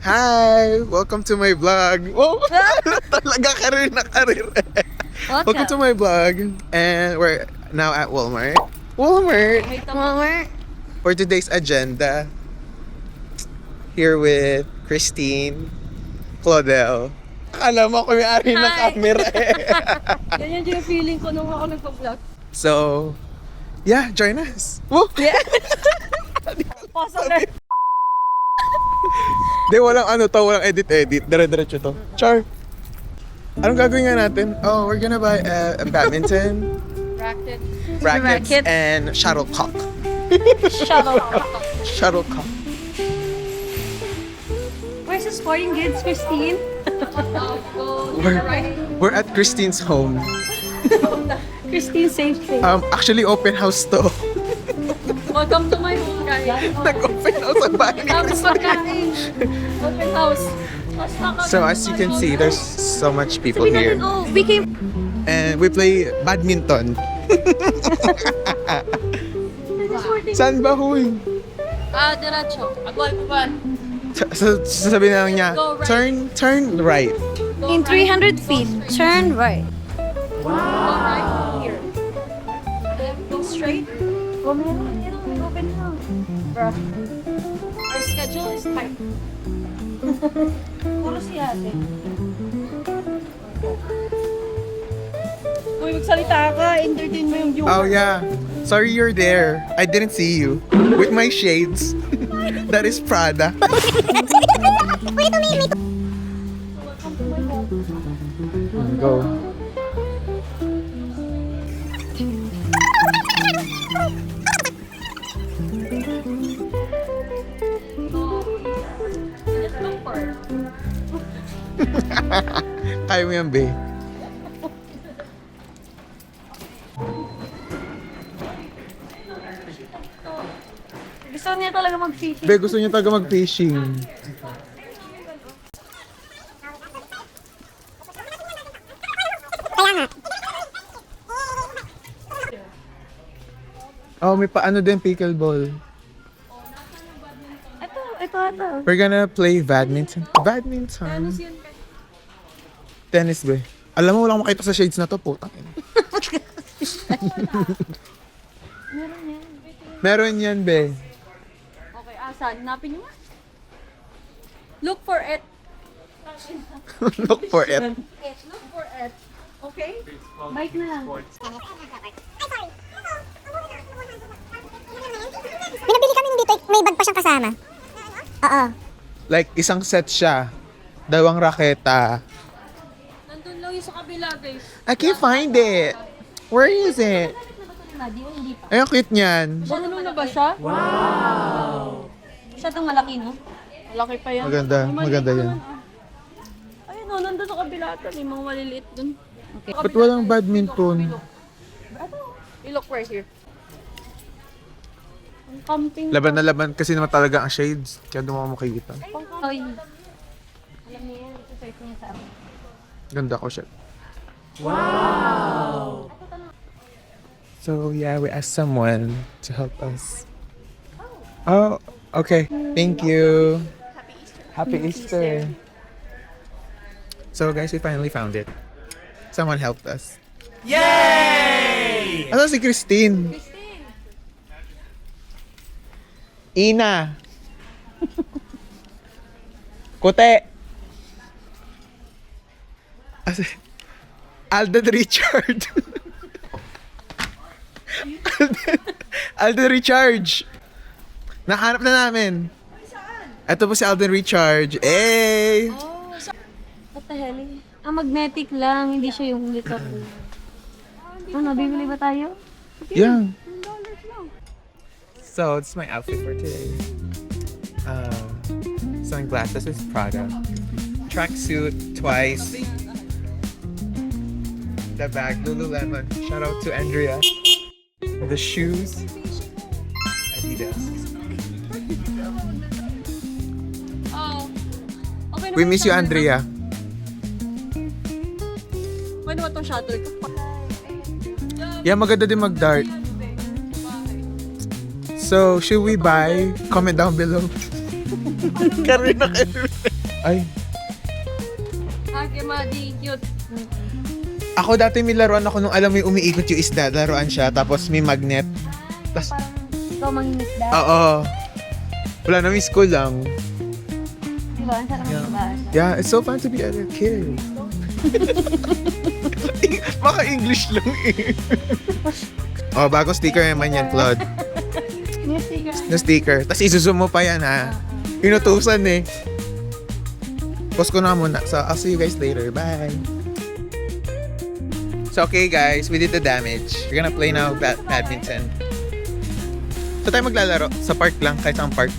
Hi! Welcome to my vlog. Wow! Talaga karir na karir. Welcome to my vlog. And we're now at Walmart. Walmart! For today's agenda, here with Christine, Claudel. Alam mo kung may-ari ng camera eh. Yan yung feeling ko nung ako nagpa-vlog. So, yeah, join us. Woo! Yeah. Pasok na. Di, walang walang edit-edit. Dire-diretso to. Char! Anong gagawin nga natin? Oh, we're gonna buy a badminton, rackets, and shuttlecock. Shuttlecock. Where's the sporting goods, Christine? We're at Christine's home. Christine, safe place. Actually, open house to. Welcome to my home, guys. Nag-open house ang bahay ni Tapos Christine. pagkain. Open house. So as you can see, there's so much people here. We came... And we play badminton. Saan ba, huy? Diretso. Agwan. So, sasabihin na lang niya, Go right. turn right. In 300 feet, turn right. Go right here. Then go straight. Open house. Bruh. Our schedule is tight. Puro si ate. Uy, magsalita ka. Entertain mo yung viewer. Oh yeah. Sorry you're there. I didn't see you. With my shades. That is Prada. Go. Just look for it. Kaya mo yan, be. Gusto niya talaga mag-fishing. Be, gusto niya talaga mag-fishing. Oh, may paano din pickleball. Ito. We're gonna play badminton. Badminton. Tennis, be. Alam mo, walang makita sa shades na to, putang ina. Meron yan, be. Okay, asan? Hanapin niyo nga. Look for it. Look for it. Look for it. Okay? Bike na lang. Pinabili kami dito, may bag pa siyang kasama. Oo. Like, isang set siya. Dalawang raketa. Nandun lang yung sa kabila, guys. I can't find it. Where is it? Hindi pa. Ay, ang cute niyan. Marunong na ba siya? Wow! Siya itong malaki, no? Malaki pa yan. Maganda, Ay, maliit maganda yan. naman, ah. Ayun, no, nandun sa kabila ito. May mga maliliit dun. Okay. Ba't walang badminton? You look right here. Ang camping. Laban na laban kasi naman talaga ang shades. Kaya doon mo makikita. Oy. Alam niya yan. Ito search niya sa akin. Ganda ko siya. Wow! So yeah, we asked someone to help us. Oh, okay. Thank you. Happy Easter. So guys, we finally found it. Someone helped us. Yay! Ano si Christine? Ina. Kote. Alden Richard. Alden Richard. Nahanap na namin. Ito po si Alden Richard. Hey! What the hell? Magnetic lang. Hindi siya yung literal. Ano, bibili ba tayo? Yeah. $10 lang. So, this is my outfit for today. Sunglasses is Prada. Tracksuit twice. The bag, Lululemon. Shout out to Andrea. The shoes, Adidas. Oh. Okay, We miss you, Andrea. Pwede ba itong shuttle? Yeah, maganda din mag-dart. So, should we buy? Comment down below. Karina, Ay, Ake, madi, cute. ako dati may laruan ako nung alam mo yung umiikot yung isda. Laruan siya, tapos may magnet. Tas, Parang ikaw mangingisda. oo. Wala na, may school lang. Diba? Ang sarap Yeah. ng basa. Yeah, it's so fun to be a kid. Baka English lang eh. Oh, bagong sticker naman yan, Claude. New sticker. No sticker. Tapos isuzoom mo pa yan, ha? Inutusan eh. Post ko na muna. So, I'll see you guys later. Bye! So, okay guys, we did the damage. We're gonna play now badminton. So, tayo maglalaro. Sa park lang, kahit saan park.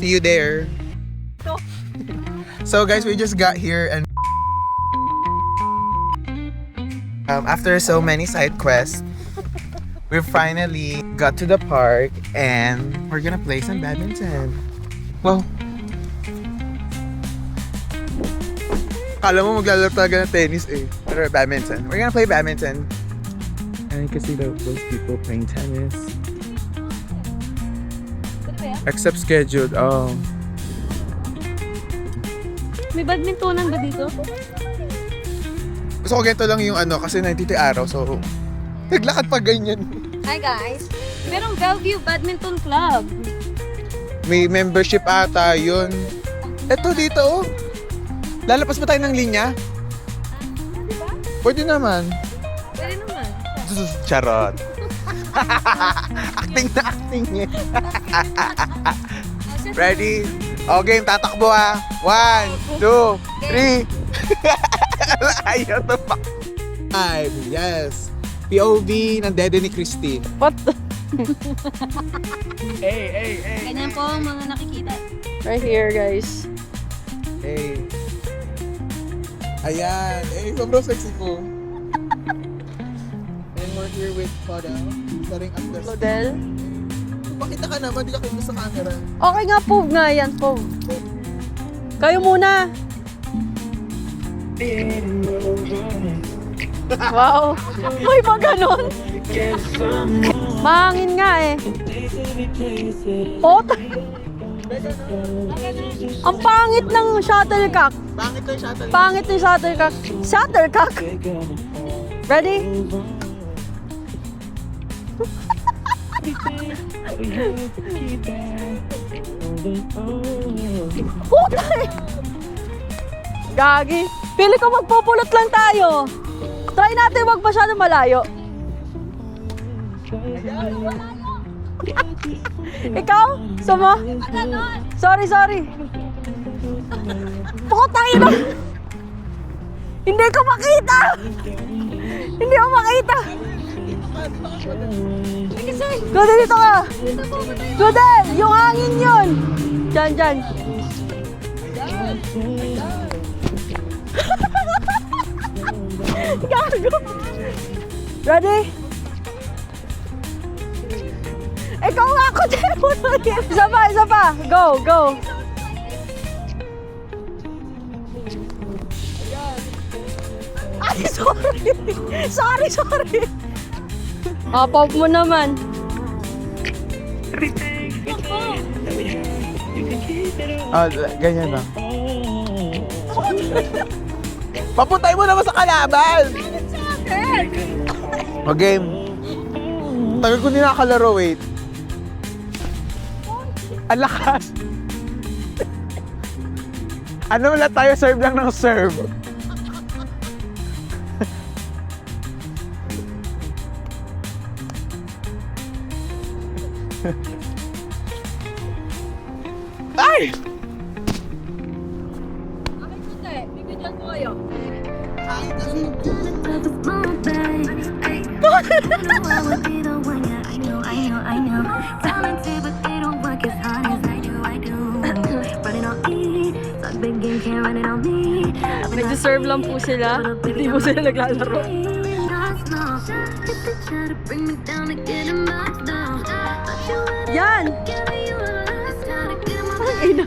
See you there. So, guys, we just got here and after so many side quests, we finally got to the park and we're gonna play some badminton. Wow. Kala mo maglalaro talaga ng tennis eh. Pero badminton. We're gonna play badminton. And you can see those people playing tennis. Except scheduled. Oh. May badmintonan ba dito? Gusto ko ganito lang yung ano kasi nandito yung araw. So, naglakad pa ganyan. Hi guys. Merong Bellevue Badminton Club. May membership ata yun. Eto dito oh. Lalapas ba tayo ng linya? Diba? Pwede naman. Pwede naman. Charot. Acting na acting eh. Ready? O game, tatakbo ah. 1, 2, 3. Ayaw to pa. 5, yes. POV ng dede ni Christine. What the? Hey. Ganyan po ang mga nakikita. Right here, guys. Hey. Ayan. Eh, sobrang sexy po. And we're here with Claudel. Setting up the... Claudel. Pakita ka naman, di ka kita sa camera. Okay nga, Pog nga yan, Pog. Kayo muna. Wow. May ba ganon? Mahangin nga eh. Pot. Ang pangit ng shuttlecock. Bakit lang siya talaga? Pangit ng shuttlecock. Shuttlecock? Ready? Putay! Gagi. Pili ko magpupulot lang tayo. Try natin wag masyado malayo. Ikaw? Sama? Sorry. Putay na! Hindi ko makita! Hindi ko makita! Godel, dito ka! Godel, yung hangin yun! Diyan. Gago! Ready? Ikaw nga ako dyan! Isa pa! Go! Ay, sorry! Pop mo naman. Ganyan lang. Papuntay mo naman sa kalaban! O game. Tagal ko din nakakalaro, wait. Ang lakas. Ano wala tayo, serve lang ng serve. Ay! Bibigyan ko kayo. Nag-deserve lang po sila. Hindi po sila naglalaro. Yan! Ang ina.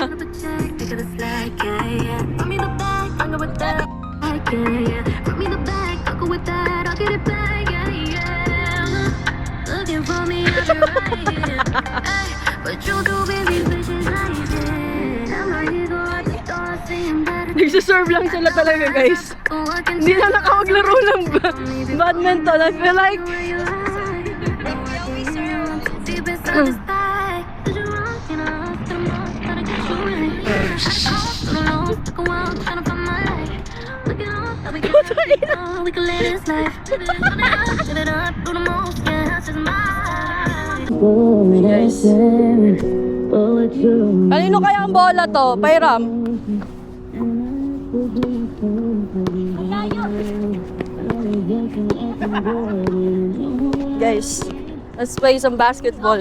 But you're too busy wishing I did. I'm not here Nagsiserve lang sila talaga, guys. Hindi na nakawaglaro ng badminton. I feel like... Kanino kaya ang bola to? Pairam. Guys, let's play some basketball.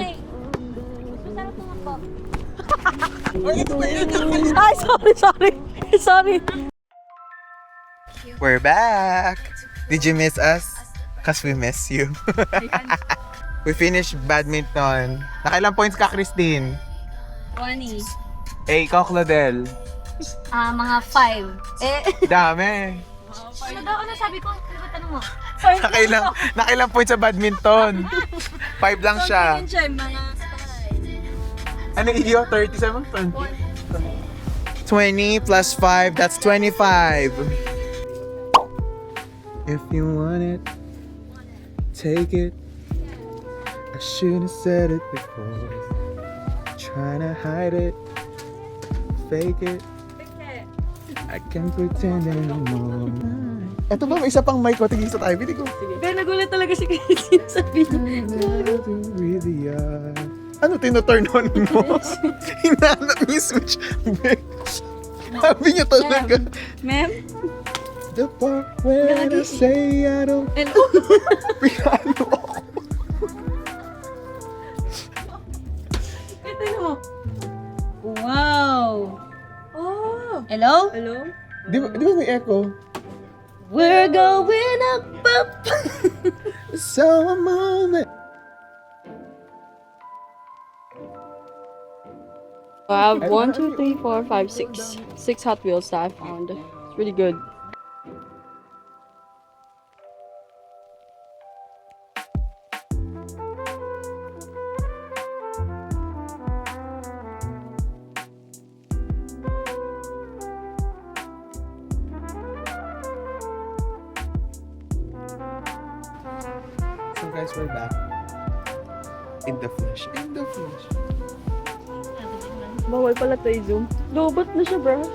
Ay, sorry. We're back! Did you miss us? Cause we miss you. We finished badminton. Nakailang points ka, Christine? 20. Eh, ikaw, Claudel. Mga 5. Dami. Ano sabi ko? Ano ba tanong mo? Nakailang points sa badminton. 5 lang siya. Ano iyo? 37? 20 plus 5, that's 25. If you want it, take it. I should have said it before. Trying to hide it, fake it. I can't pretend anymore. Eto ba, may isa pang mic ko. Tigil sa tayo. Bili ko. Kaya nagulat talaga si Christine sabihin. Really ano tino-turn on mo? Hinahanap niya yung switch. Sabi niya talaga. Ma'am? The part where I say I don't... Pinano ako. Ito mo. Wow! Oh! Hello? Hello? Di ba may echo? We're going up, up! So a moment. I have 1, 2, 3, 4, 5, 6. 6 Hot Wheels that I found. It's really good. So guys, we're back. In the flesh. In the flesh. Bawal pala tayo zoom. Lobot na siya, bro.